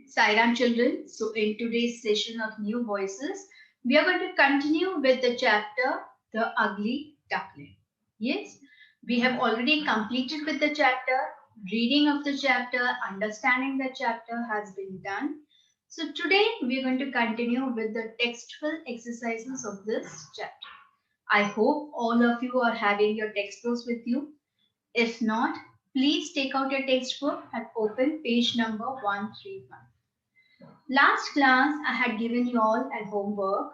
Sairam children, so in today's session of New Voices, we are going to continue with the chapter The Ugly Duckling. Yes, we have already completed with the chapter, reading of the chapter, understanding the chapter has been done. So today we are going to continue with the textual exercises of this chapter. I hope all of you are having your textbooks with you. If not, please take out your textbook and open page number 131. Last class, I had given you all a homework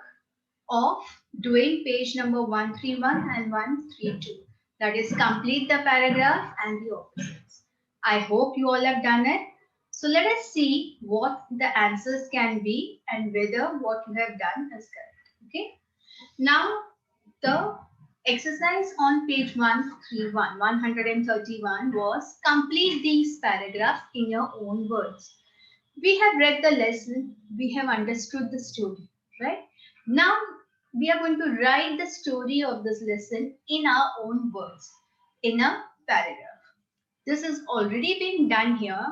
of doing page number 131 and 132. That is, complete the paragraph and the opposites. I hope you all have done it. So let us see what the answers can be and whether what you have done is correct. Okay. Now, the exercise on page 131 was complete these paragraphs in your own words. We have read the lesson, we have understood the story, right? Now we are going to write the story of this lesson in our own words, in a paragraph. This is already being done here.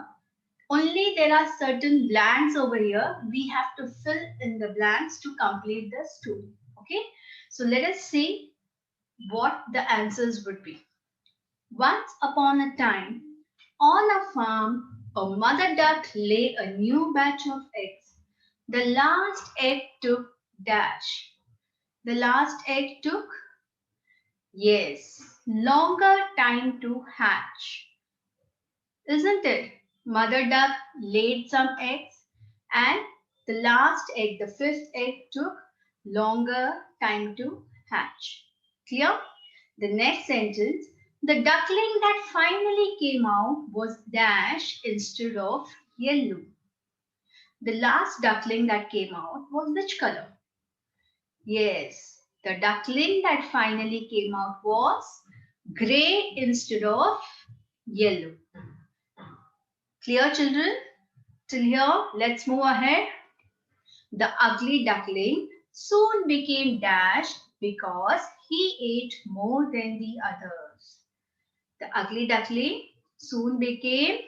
Only there are certain blanks over here. We have to fill in the blanks to complete the story. Okay. So let us see what the answers would be. Once upon a time, on a farm, a mother duck lay a new batch of eggs. The last egg took dash. The last egg took, yes, longer time to hatch. Isn't it? Mother duck laid some eggs and the last egg, the fifth egg, took longer time to hatch. Clear? The next sentence, the duckling that finally came out was dash instead of yellow. The last duckling that came out was which color? Yes, the duckling that finally came out was gray instead of yellow. Clear, children? Till here, let's move ahead. The ugly duckling soon became dash because he ate more than the others. The ugly duckling soon became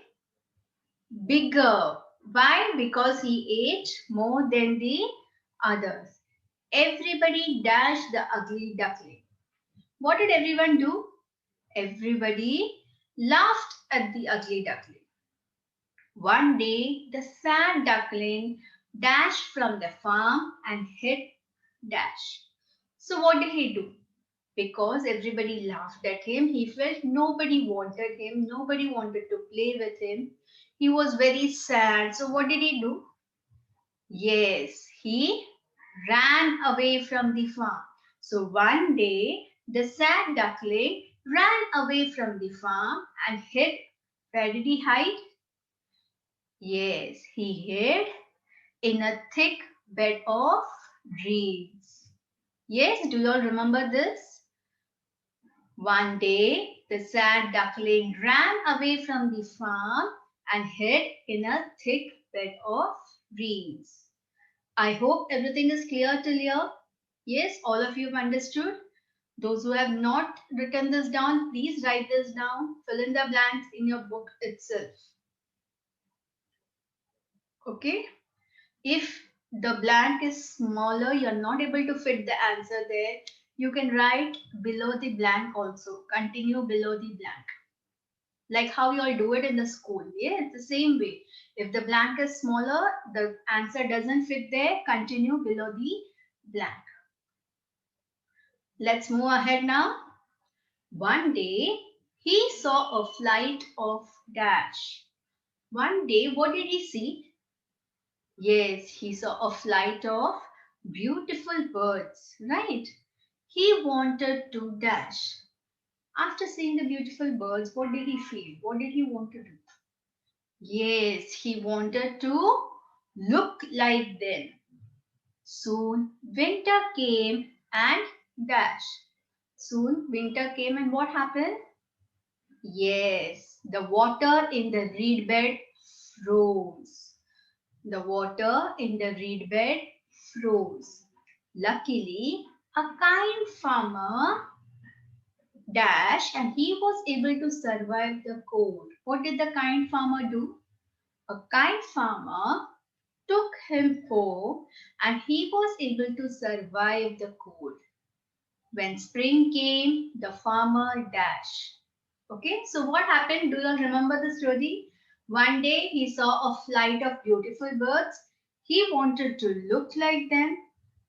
bigger. Why? Because he ate more than the others. Everybody dashed the ugly duckling. What did everyone do? Everybody laughed at the ugly duckling. One day, the sad duckling dashed from the farm and hit Dash. So, what did he do? Because everybody laughed at him, he felt nobody wanted him, nobody wanted to play with him. He was very sad. So, what did he do? Yes, he ran away from the farm. So, one day, the sad duckling ran away from the farm and hid. Where did he hide? Yes, he hid in a thick bed of reeds. Yes, do you all remember this? One day, the sad duckling ran away from the farm and hid in a thick bed of reeds. I hope everything is clear till here. Yes, all of you have understood. Those who have not written this down, please write this down. Fill in the blanks in your book itself. Okay? If the blank is smaller, you're not able to fit the answer there, you can write below the blank also. Continue below the blank. Like how you all do it in the school. Yeah, it's the same way. If the blank is smaller, the answer doesn't fit there, continue below the blank. Let's move ahead now. One day, he saw a flight of dash. One day, what did he see? Yes, he saw a flight of beautiful birds, right? He wanted to dash. After seeing the beautiful birds, what did he feel? What did he want to do? Yes, he wanted to look like them. Soon winter came and dash. Soon winter came and what happened? Yes, the water in the reed bed froze. The water in the reed bed froze. Luckily, a kind farmer dash and he was able to survive the cold. What did the kind farmer do? A kind farmer took him home and he was able to survive the cold. When spring came, the farmer dashed. Okay, so what happened? Do you all remember the story? One day he saw a flight of beautiful birds. He wanted to look like them.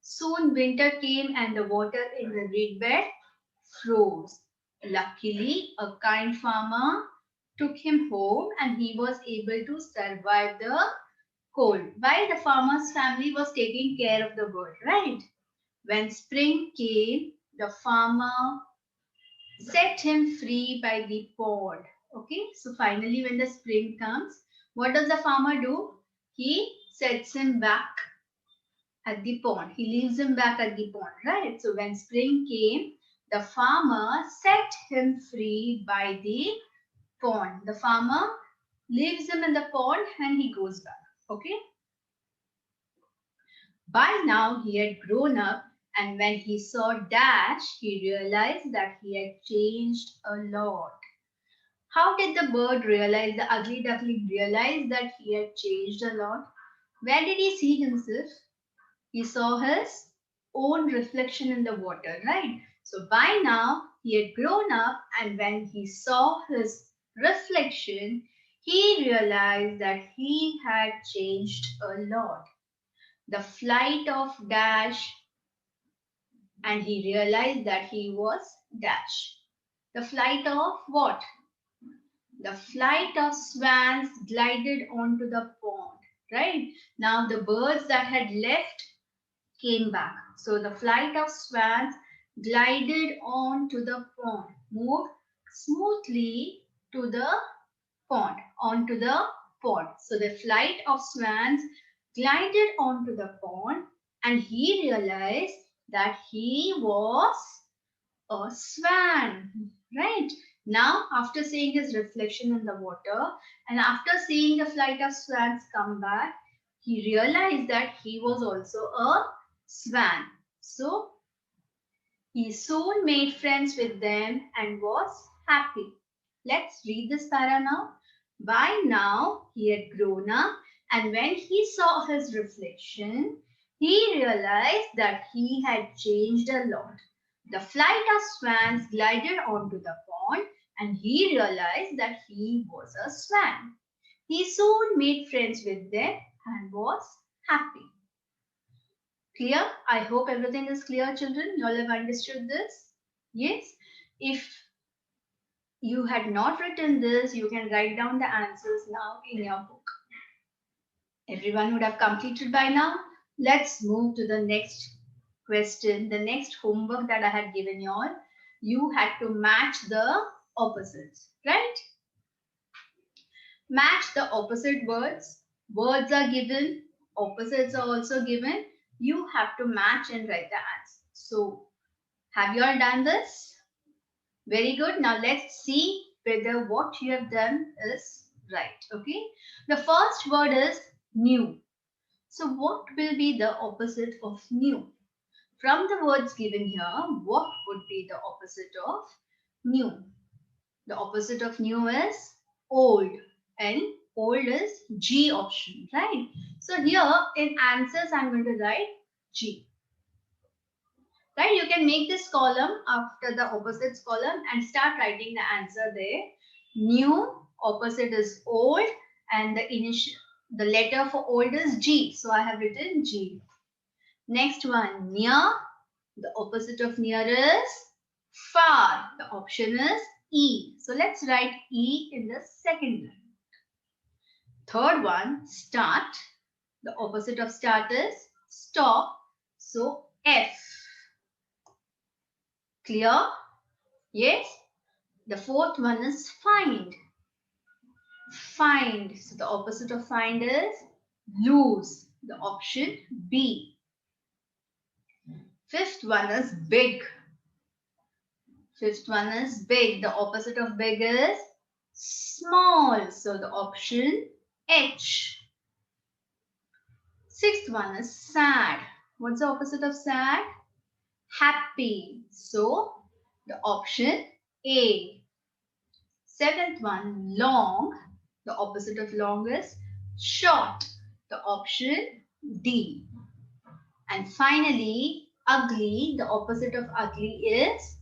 Soon winter came and the water in the reed bed froze. Luckily, a kind farmer took him home and he was able to survive the cold. While the farmer's family was taking care of the bird, right? When spring came, the farmer set him free by the pond. Okay, so finally, when the spring comes, what does the farmer do? He sets him back at the pond. He leaves him back at the pond, right? So when spring came, the farmer set him free by the pond. The farmer leaves him in the pond and he goes back. Okay. By now he had grown up, and when he saw Dash, he realized that he had changed a lot. How did the bird realize, the ugly duckling realize that he had changed a lot? Where did he see himself? He saw his own reflection in the water, right? So by now he had grown up, and when he saw his reflection, he realized that he had changed a lot. The flight of Dash, and he realized that he was Dash. The flight of what? The flight of swans glided onto the pond, right? Now the birds that had left came back. So the flight of swans glided onto the pond, moved smoothly to the pond, onto the pond. So the flight of swans glided onto the pond and he realized that he was a swan, right? Now, after seeing his reflection in the water and after seeing the flight of swans come back, he realized that he was also a swan. So, he soon made friends with them and was happy. Let's read this para now. By now, he had grown up, and when he saw his reflection, he realized that he had changed a lot. The flight of swans glided onto the pond, and he realized that he was a swan. He soon made friends with them and was happy. Clear? I hope everything is clear, children. You all have understood this? Yes? If you had not written this, you can write down the answers now in your book. Everyone would have completed by now. Let's move to the next question, the next homework that I had given you all. You had to match the opposites, right? Match the opposite words. Words are given, opposites are also given. You have to match and write the answer. So, have you all done this? Very good. Now let's see whether what you have done is right. Okay. The first word is new. So what will be the opposite of new? From the words given here, what would be the opposite of new? The opposite of new is old, and old is G option, right? So here in answers, I'm going to write G. Right, you can make this column after the opposites column and start writing the answer there. New, opposite is old, and the letter for old is G. So I have written G. Next one, near. The opposite of near is far. The option is E. So let's write E in the second line. Third one, start. The opposite of start is stop. So F. Clear? Yes. The fourth one is find. Find. So the opposite of find is lose. The option B. Fifth one is big. Fifth one is big. The opposite of big is small. So the option H. Sixth one is sad. What's the opposite of sad? Happy. So the option A. Seventh one, long. The opposite of long is short. The option D. And finally, ugly, the opposite of ugly is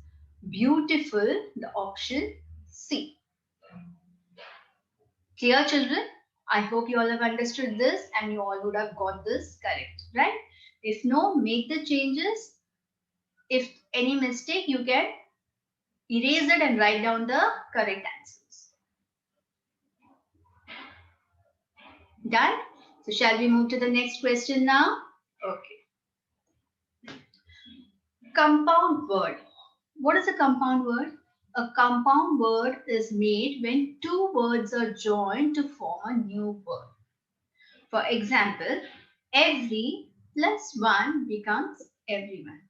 beautiful, the option C. Clear, children? I hope you all have understood this and you all would have got this correct, right? If no, make the changes. If any mistake, you can erase it and write down the correct answers. Done? So shall we move to the next question now? Okay. Compound word. What is a compound word? A compound word is made when two words are joined to form a new word. For example, every plus one becomes everyone.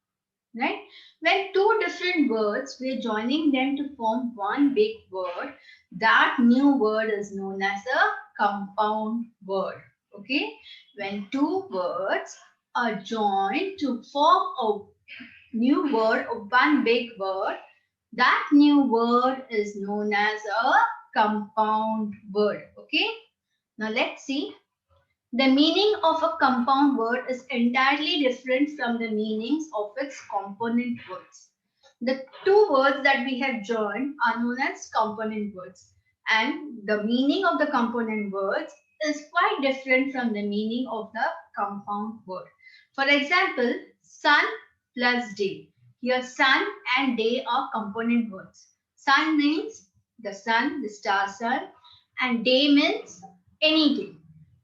Right? When two different words, we are joining them to form one big word. That new word is known as a compound word. Okay? When two words are joined to form a new word or one big word, that new word is known as a compound word. Okay? Now let's see. The meaning of a compound word is entirely different from the meanings of its component words. The two words that we have joined are known as component words, and the meaning of the component words is quite different from the meaning of the compound word. For example, sun plus day. Here sun and day are component words. Sun means the sun, the star sun, and day means any day.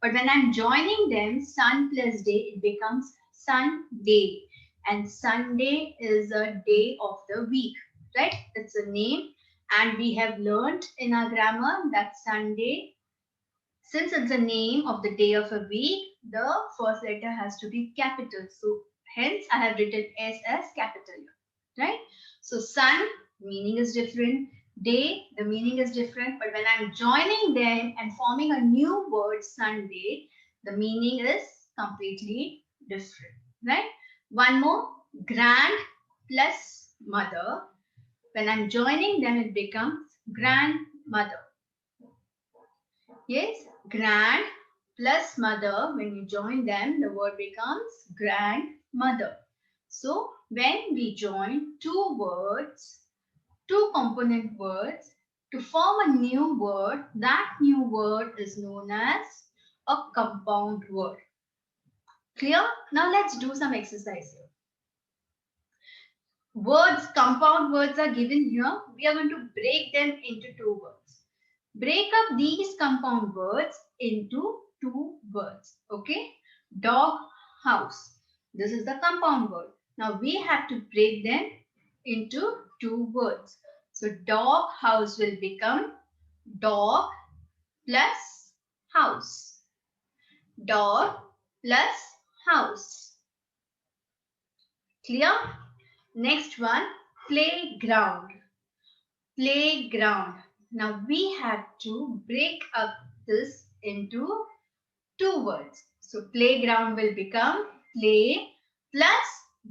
But when I'm joining them, sun plus day, it becomes Sunday. And Sunday is a day of the week, right? It's a name. And we have learned in our grammar that Sunday, since it's a name of the day of a week, the first letter has to be capital. So hence I have written S as capital, right? So sun, meaning is different. Day, the meaning is different. But when I'm joining them and forming a new word, Sunday, the meaning is completely different, right? One more, grand plus mother. When I'm joining them, it becomes grandmother. Yes, grand plus mother. When you join them, the word becomes grandmother. So when we join two words, two component words to form a new word, that new word is known as a compound word. Clear? Now let's do some exercise here. Words, compound words are given here. We are going to break them into two words. Break up these compound words into two words. Okay? Dog, house. This is the compound word. Now we have to break them into two words. So dog, house will become dog plus house. Dog plus house. Clear? Next one, playground. Playground. Now we have to break up this into two words. So playground will become play plus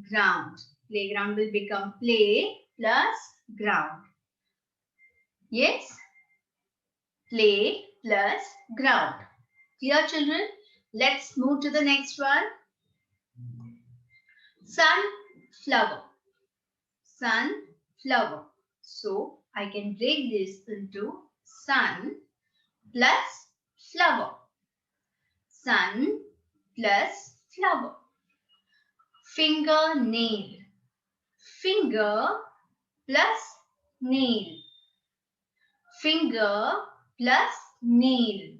ground. Playground will become play plus ground. Yes? Play plus ground. Clear, children? Let's move to the next one. Sunflower. Sunflower. So I can break this into sun plus flower. Sun plus flower. Fingernail. Finger plus nail. Finger plus nail.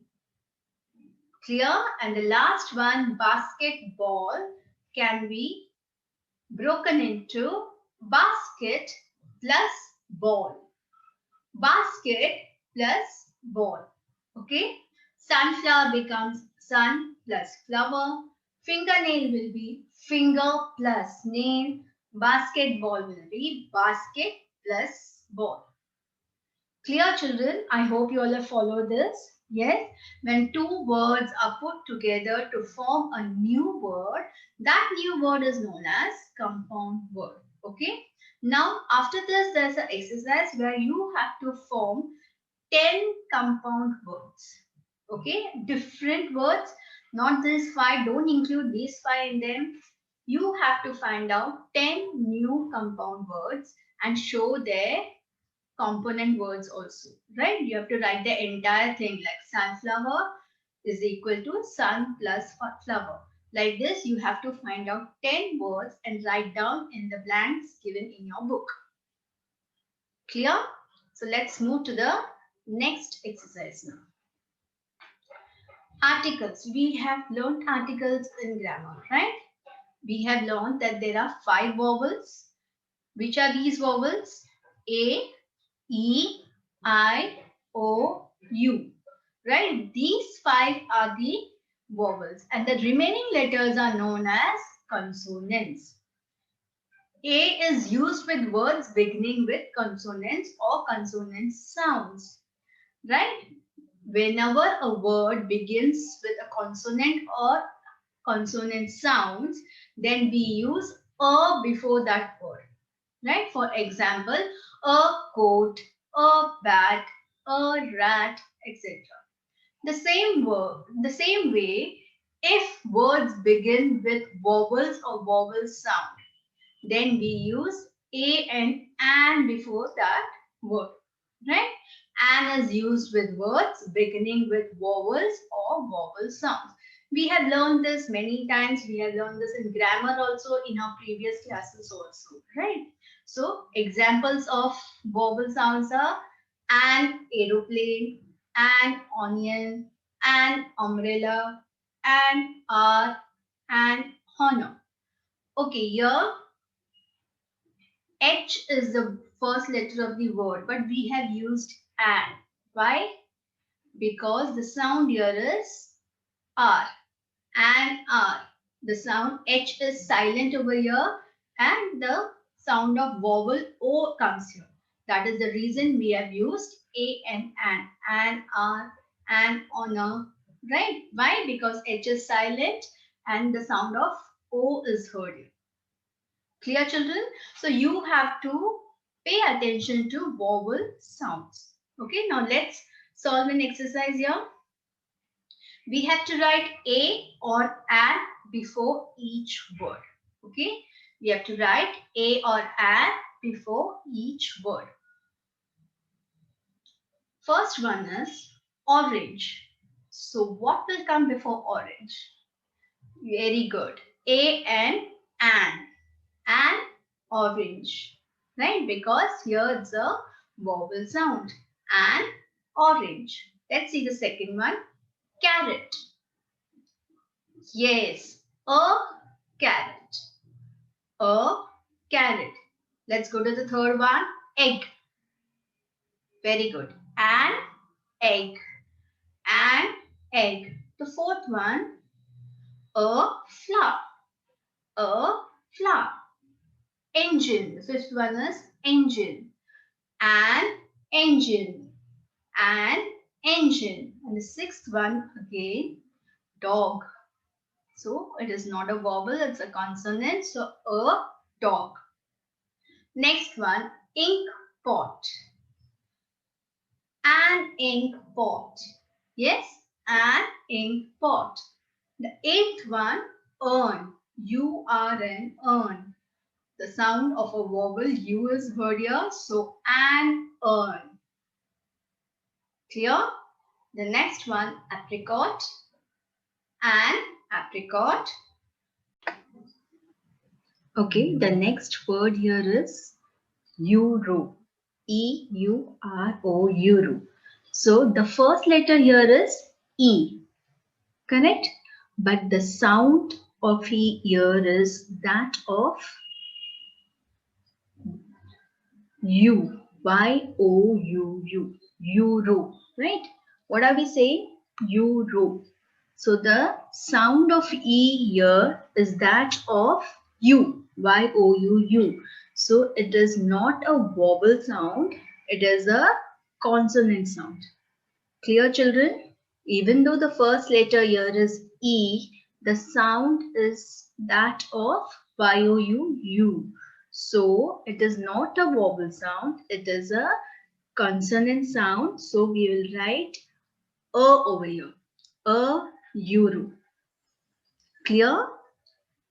Clear? And the last one, basketball, can be broken into basket plus ball. Basket plus ball. Okay? Sunflower becomes sun plus flower. Fingernail will be finger plus nail. Basketball will be basket plus ball. Clear, children? I hope you all have followed this. Yes, when two words are put together to form a new word, that new word is known as compound word. Okay. Now, after this, there's an exercise where you have to form 10 compound words. Okay, different words Not these 5, don't include these 5 in them. You have to find out 10 new compound words and show their component words also, right? You have to write the entire thing like sunflower is equal to sun plus flower. Like this, you have to find out 10 words and write down in the blanks given in your book. Clear? So let's move to the next exercise now. Articles. We have learned articles in grammar, right? We have learned that there are 5 vowels. Which are these vowels? A, E, I, O, U. Right? These 5 are the vowels and the remaining letters are known as consonants. A is used with words beginning with consonants or consonant sounds. Right? Whenever a word begins with a consonant or consonant sounds, then we use a before that word. Right? For example, a coat, a bat, a rat, etc. The same way, if words begin with vowels or vowel sound, then we use a and an before that word. Right? An is used with words beginning with vowels or vowel sounds. We have learned this many times. We have learned this in grammar also in our previous classes also, right? So examples of vowel sounds are an aeroplane, an onion, an umbrella, an hour, an honor. Okay, here H is the first letter of the word, but we have used an. Why? Because the sound here is R. And R. The sound H is silent over here and the sound of vowel O comes here. That is the reason we have used A and R, and honor, right? Why? Because H is silent and the sound of O is heard here. Clear, children? So you have to pay attention to vowel sounds. Okay, now let's solve an exercise here. We have to write a or an before each word. Okay, we have to write a or an before each word. First one is orange. So what will come before orange? Very good. A and an orange, right? Because here it's a vowel sound. An orange. Let's see the second one. Carrot. Yes, a carrot. A carrot. Let's go to the third one. Egg. Very good. An egg. An egg. The fourth one. A flower. A flower. Engine. The fifth one is engine. An engine. An engine. And the sixth one again. Dog. So it is not a vowel, it's a consonant. So a dog. Next one, ink pot. An ink pot. Yes, an ink pot. The eighth one, urn. U-R-N, urn. The sound of a vowel U is heard here. So an urn. Clear? The next one, apricot. An apricot. Okay, the next word here is euro. E-U-R-O, euro. So the first letter here is E. Correct? But the sound of E here is that of U. Y-O-U-U. Euro. Right? What are we saying? Euro. So the sound of E here is that of U. Y-O-U-U. So it is not a vowel sound. It is a consonant sound. Clear, children? Even though the first letter here is E, the sound is that of Y-O-U-U. So it is not a vowel sound. It is a consonant sound. So we will write A over here. A euro. Clear?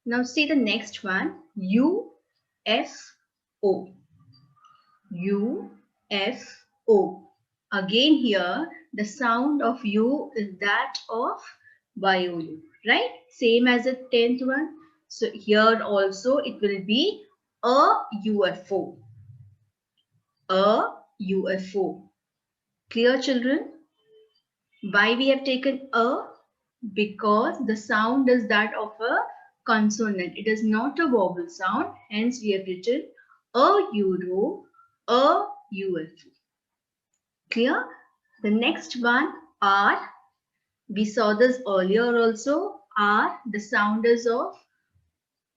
Now see the next one. UFO. UFO. Again here, the sound of U is that of Vayolu, right? Same as the 10th one. So here also it will be a UFO. A UFO. Clear, children? Why we have taken a? Because the sound is that of a consonant. It is not a vowel sound. Hence we have written a euro, a UFO. Clear? The next one, R. We saw this earlier also. R, the sound is of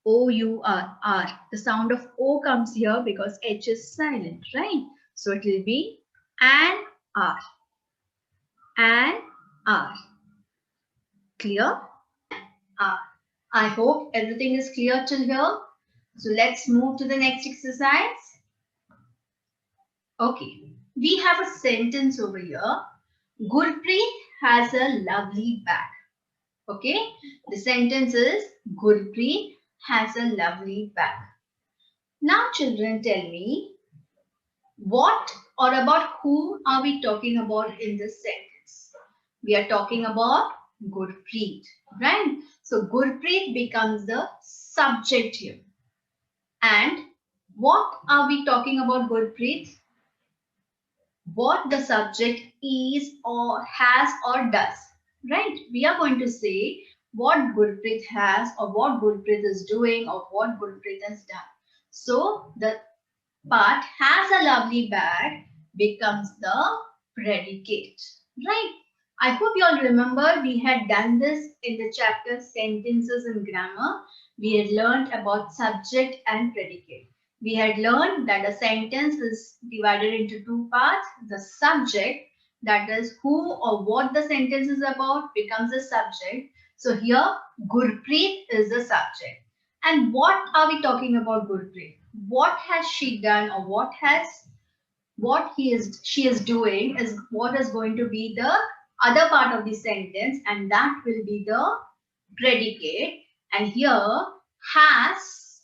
O-U-R, R. The sound of O comes here because H is silent, right? So it will be an R. An R. Clear? R. I hope everything is clear till here. So let's move to the next exercise. Okay. We have a sentence over here. Gurpreet has a lovely bag. Okay. The sentence is Gurpreet has a lovely bag. Now children, tell me, what or about whom are we talking about in this sentence? We are talking about Gurpreet, right? So Gurpreet becomes the subject here. And what are we talking about Gurpreet? What the subject is or has or does, right? We are going to say what Gurpreet has or what Gurpreet is doing or what Gurpreet has done. So the part has a lovely bag becomes the predicate, right? I hope you all remember we had done this in the chapter sentences and grammar. We had learned about subject and predicate. We had learned that a sentence is divided into two parts. The subject, that is who or what the sentence is about, becomes the subject. So here Gurpreet is the subject. And what are we talking about Gurpreet? What has she done or she is doing is what is going to be the other part of the sentence, and that will be the predicate. And here has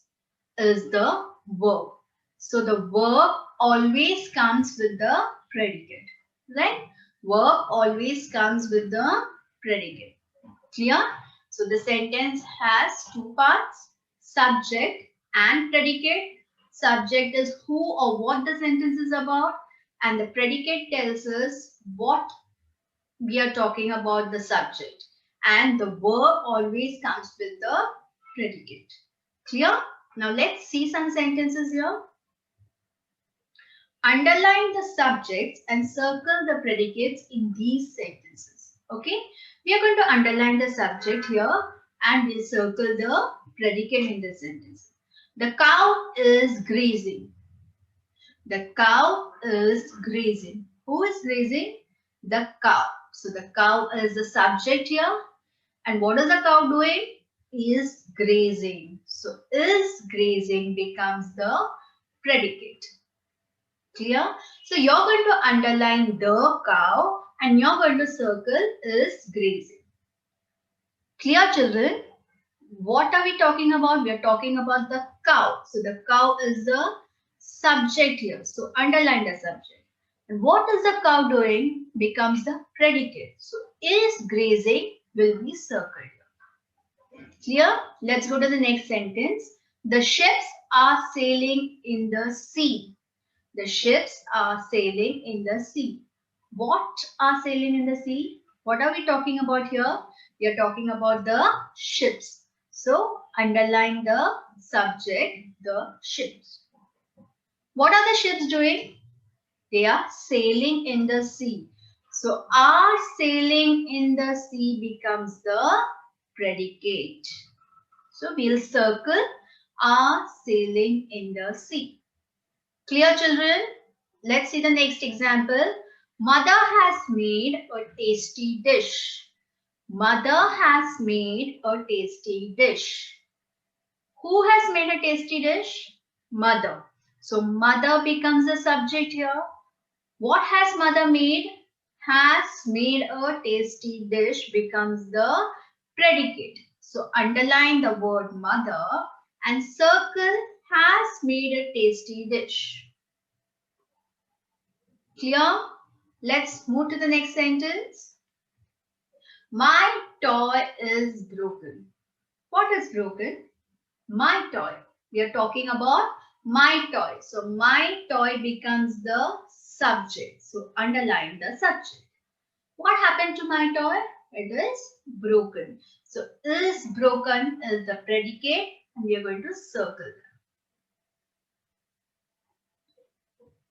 is the verb. So the verb always comes with the predicate, right? Verb always comes with the predicate. Clear? So the sentence has two parts, subject and predicate. Subject is who or what the sentence is about, and the predicate tells us what we are talking about the subject. And the verb always comes with the predicate. Clear? Now let's see some sentences here. Underline the subjects and circle the predicates in these sentences. Okay? We are going to underline the subject here and we'll circle the predicate in the sentence. The cow is grazing. The cow is grazing. Who is grazing? The cow. So the cow is the subject here. And what is the cow doing? Is grazing. So is grazing becomes the predicate. Clear? So you're going to underline the cow and you're going to circle is grazing. Clear, children? What are we talking about? We are talking about the cow. So the cow is the subject here. So underline the subject. And what is the cow doing becomes the predicate. So is grazing will be circled here. Clear? Let's go to the next sentence. The ships are sailing in the sea. The ships are sailing in the sea. What are sailing in the sea? What are we talking about here? We are talking about the ships. So underline the subject, the ships. What are the ships doing? They are sailing in the sea. So are sailing in the sea becomes the predicate. So we'll circle are sailing in the sea. Clear, children? Let's see the next example. Mother has made a tasty dish. Mother has made a tasty dish. Who has made a tasty dish? Mother. So mother becomes the subject here. What has mother made? Has made a tasty dish becomes the predicate. So underline the word mother and circle has made a tasty dish. Clear? Let's move to the next sentence. My toy is broken. What is broken? My toy. We are talking about my toy. So my toy becomes the subject. So underline the subject. What happened to my toy? It is broken. So is broken is the predicate and we are going to circle that.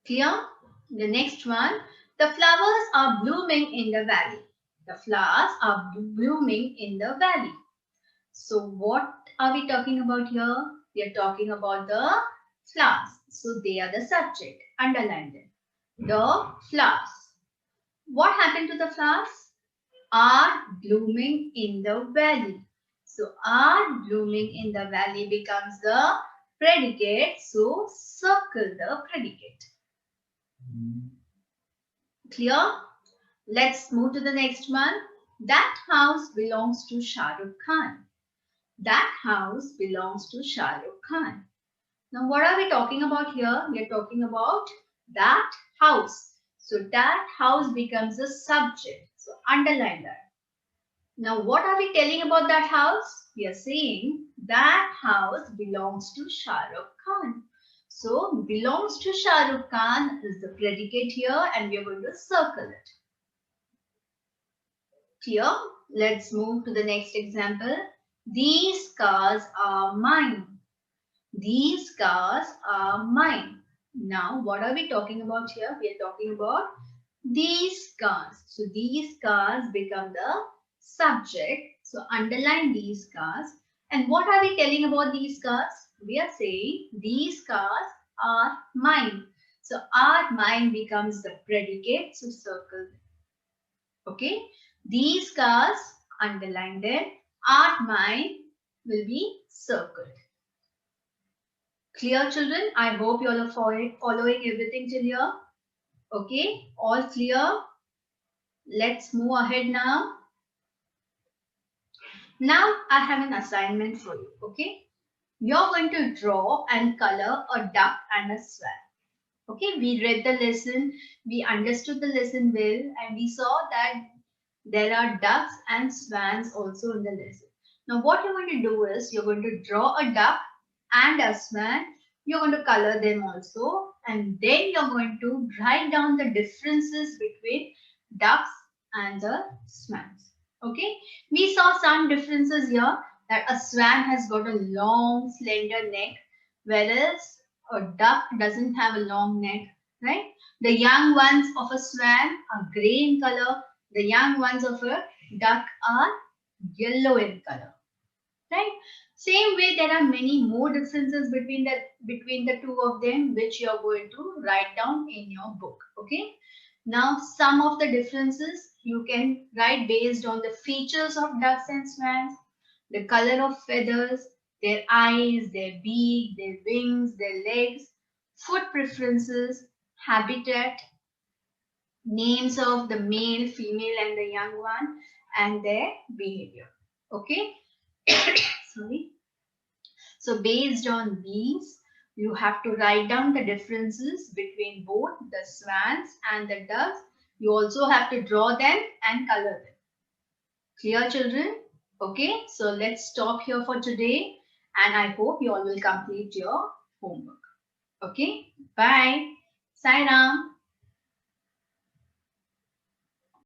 Clear? The next one. The flowers are blooming in the valley. The flowers are blooming in the valley. So what are we talking about here? We are talking about the flowers. So they are the subject. Underline them. The flowers. What happened to the flowers? Are blooming in the valley. So are blooming in the valley becomes the predicate. So circle the predicate. Clear? Let's move to the next one. That house belongs to Shah Rukh Khan. That house belongs to Shah Rukh Khan. Now what are we talking about here? We are talking about that house. So that house becomes a subject. So underline that. Now what are we telling about that house? We are saying that house belongs to Shah Rukh Khan. So belongs to Shah Rukh Khan is the predicate here and we are going to circle it. Clear? Let's move to the next example. These cars are mine. These cars are mine. Now, what are we talking about here? We are talking about these cars. So, these cars become the subject. So, underline these cars. And what are we telling about these cars? We are saying these cars are mine. So, are mine becomes the predicate. So, circle them. Okay. These cars, underline them. Are mine will be circled. Clear, children? I hope you all are following everything till here. Okay, all clear? Let's move ahead now. Now I have an assignment for you. Okay, you're going to draw and color a duck and a swan. Okay, we read the lesson, we understood the lesson well, and we saw that there are ducks and swans also in the lesson. Now what you're going to do is you're going to draw a duck and a swan. You're going to color them also and then you're going to write down the differences between ducks and the swans. Okay, we saw some differences here that a swan has got a long slender neck whereas a duck doesn't have a long neck, right? The young ones of a swan are grey in color. The young ones of a duck are yellow in color, right? Same way, there are many more differences between the two of them, which you are going to write down in your book. Okay. Now, some of the differences you can write based on the features of ducks and swans, the color of feathers, their eyes, their beak, their wings, their legs, food preferences, habitat, names of the male, female, and the young one, and their behavior. Okay. Sorry. So based on these, you have to write down the differences between both the swans and the ducks. You also have to draw them and color them. Clear, children? Okay, so let's stop here for today and I hope you all will complete your homework. Okay, bye. Sai Ram.